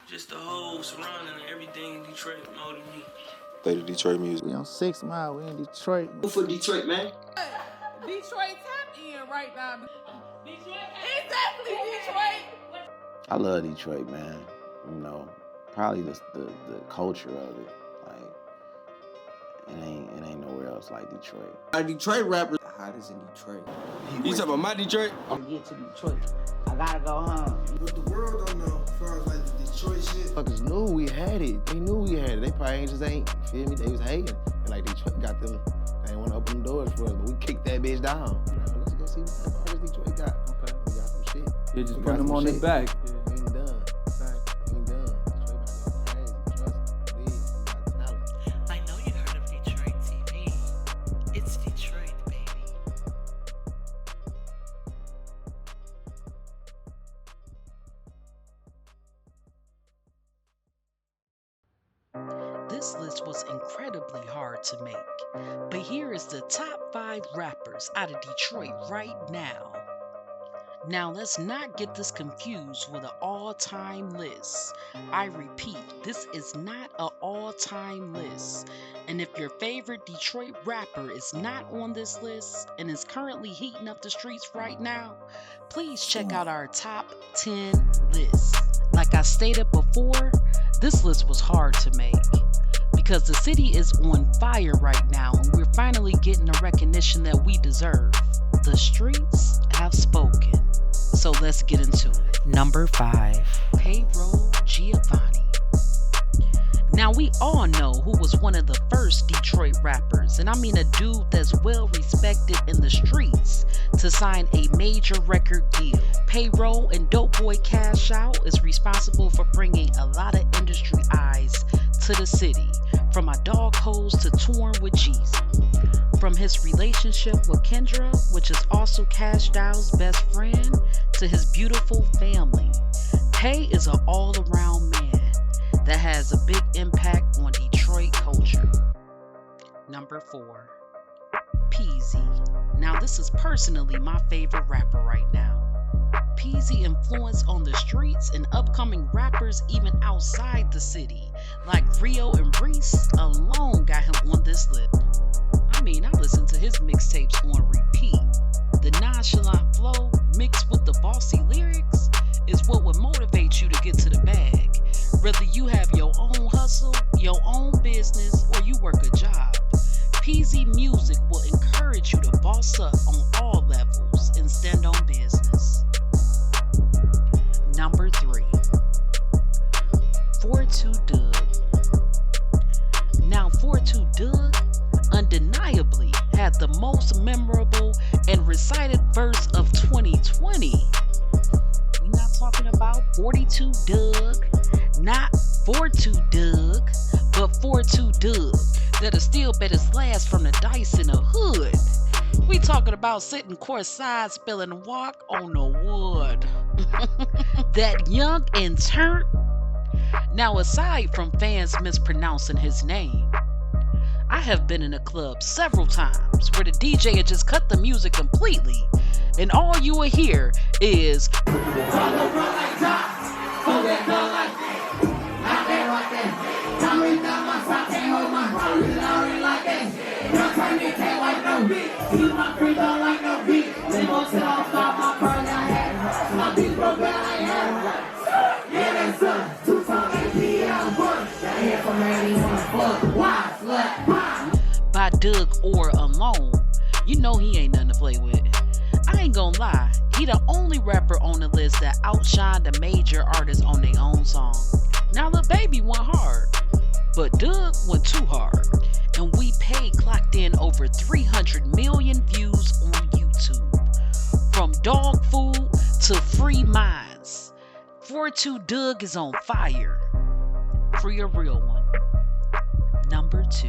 Just the whole surrounding and everything in Detroit molded me. Play the Detroit music. We on 6 Mile, we in Detroit. Who for Detroit, man? Detroit tap in right now. Detroit. Exactly, Detroit. I love Detroit, man. You know, probably the culture of it. Like, it ain't nowhere else like Detroit. Our Detroitrappers. The hottest in Detroit. You talking about my Detroit? I'm gonna get to Detroit. I gotta go home. What the world don't know as far as like the Detroit shit. Fuckers knew we had it. They knew we had it. They probably just ain't, feel me? They was hating. And like Detroit got them, they ain't wanna open them doors for us, but we kicked that bitch down. You know, let's go see what type of artists Detroit got. Okay. We got some shit. You're just putting them on their back. Yeah. We ain't done. We ain't done. Detroit about to go crazy. Trust me. Please. We got talent. I know you heard of Detroit TV. It's Detroit, baby. This list was incredibly hard to make, but here is the top 5 rappers out of Detroit right now. Now let's not get this confused with an all-time list. I repeat, this is not an all-time list. And if your favorite Detroit rapper is not on this list and is currently heating up the streets right now, please check out our top 10 list. Like I stated before, this list was hard to make because the city is on fire right now and we're finally getting the recognition that we deserve. The streets have spoken. So let's get into it. Number 5, Payroll Giovanni. Now we all know who was one of the first Detroit rappers, and I mean a dude that's well respected in the streets, to sign a major record deal. Payroll and Dope Boy Cash Out is responsible for bringing a lot of industry eyes to the city, from my dog hoes to touring with Jeezy. From his relationship with Kendra, which is also Cash Dow's best friend, to his beautiful family. Pay is an all-around man that has a big impact on Detroit culture. Number 4, Peasy. Now this is personally my favorite rapper right now. Peasy influence on the streets and upcoming rappers even outside the city, like Rio and Reese alone got him on this list. I mean, I listen to his mixtapes on repeat. The nonchalant flow mixed with the bossy lyrics is what would motivate you to get to the bag. Whether you have your own hustle, your own business, or you work a job, Peasy music will encourage you to boss up on all levels and stand on business. Number 3, 42 Doug. Now 42 Doug undeniably had the most memorable and recited verse of 2020. We're not talking about 42 Doug, not 42 Doug, but 42 Doug that'll still bet his last from the dice in the hood. We talking about sitting courtside spilling walk on the wood. That young and turnt. Now aside from fans mispronouncing his name, I have been in a club several times where the DJ had just cut the music completely and all you will hear is by Doug or alone. You know he ain't nothing to play with. I ain't gonna lie, he the only rapper on the list that outshined the major artists on their own song. Now Lil Baby went hard, but Doug went too hard. And We Paid clocked in over 300 million views on YouTube. From dog food to free minds, 42 Doug is on fire. Free a real one. Number 2,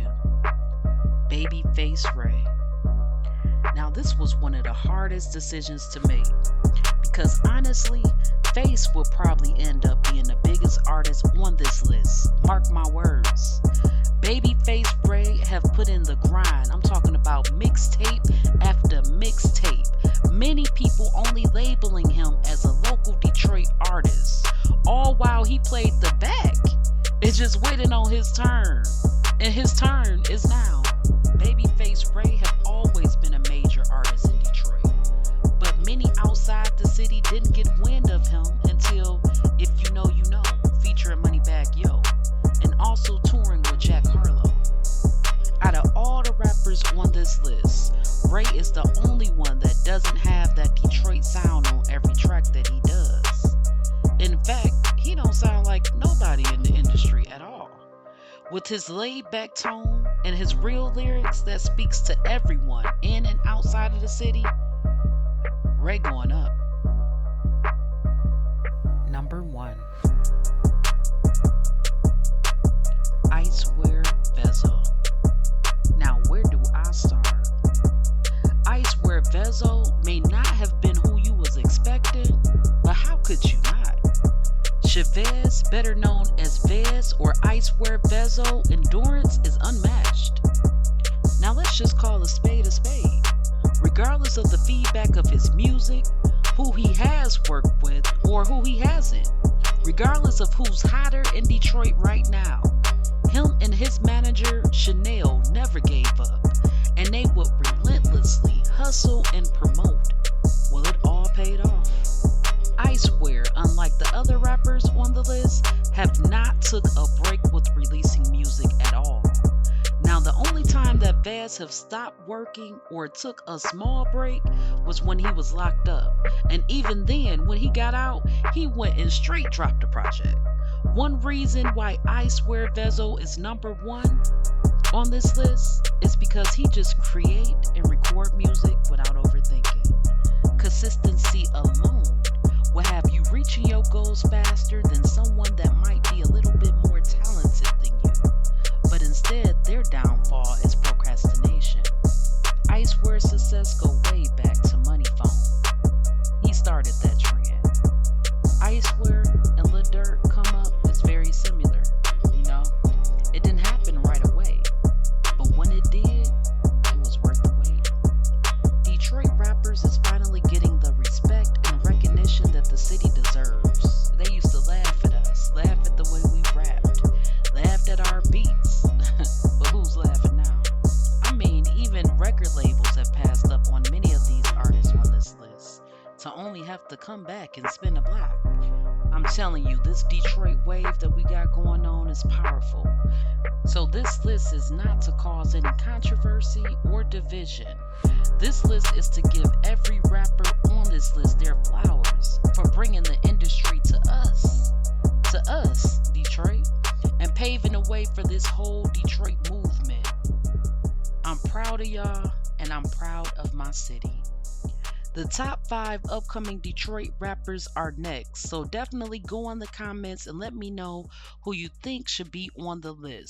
Babyface Ray. Now this was one of the hardest decisions to make because honestly, Face will probably end up being the biggest artist on this list. Mark my words. Babyface Ray have put in the grind. I'm talking about mixtape after mixtape. Many people only labeling him as a local Detroit artist, all while he played the bag It's just waiting on his turn. And his turn is now. Babyface Ray have always been a major artist in Detroit. But many outside the city didn't get wind of him until If You Know, You Know, featuring Moneybagg Yo, and also touring with Jack Harlow. Out of all the rappers on this list, Ray is the only one that doesn't have that Detroit sound on every track that he does. In fact, he don't sound like nobody in the industry at all. With his laid-back tone and his real lyrics that speaks to everyone in and outside of the city, Ray going up. Number 1. Icewear Vezo. Now, where do I start? Icewear Vezo may not have been who you was expecting, but how could you not? Chavez, better known as Vez or Icewear Vezo, endurance is unmatched. Now let's just call a spade a spade. Regardless of the feedback of his music, who he has worked with or who he hasn't, regardless of who's hotter in Detroit right now, him and his manager Chanel never gave up, and they would relentlessly hustle and promote. Well, it all paid off. Icewear, unlike the other rappers on the list, have not took a break with releasing music at all. Now, the only time that Vaz have stopped working or took a small break was when he was locked up. And even then, when he got out, he went and straight dropped the project. One reason why Icewear Vezo is number 1 on this list is because he just create and record music without overthinking. Consistency alone will have you reaching your goals faster than someone that might be a little bit more talented than you. But instead, their downfall is procrastination. Icewear's success go way back to Money Phone. He started that trend. Icewear and Lil Durk come up is very similar. You know, it didn't happen right away, but when it did, it was worth the wait. Detroitrappers is finally getting the respect and recognition that the city deserves. They used to laugh at us, laugh at the way we rapped, laughed at our beats. But who's laughing now? I mean, even record labels have passed up on many of these artists on this list to only have to come back and spin a block. I'm telling you, this Detroit wave that we got going on is powerful. So this list is not to cause any controversy or division. This list is to give every rapper on this list their flowers for bringing the industry to us, Detroit, and paving the way for this whole Detroit movement. I'm proud of y'all, and I'm proud of my city. The top 5 upcoming Detroit rappers are next, so definitely go in the comments and let me know who you think should be on the list.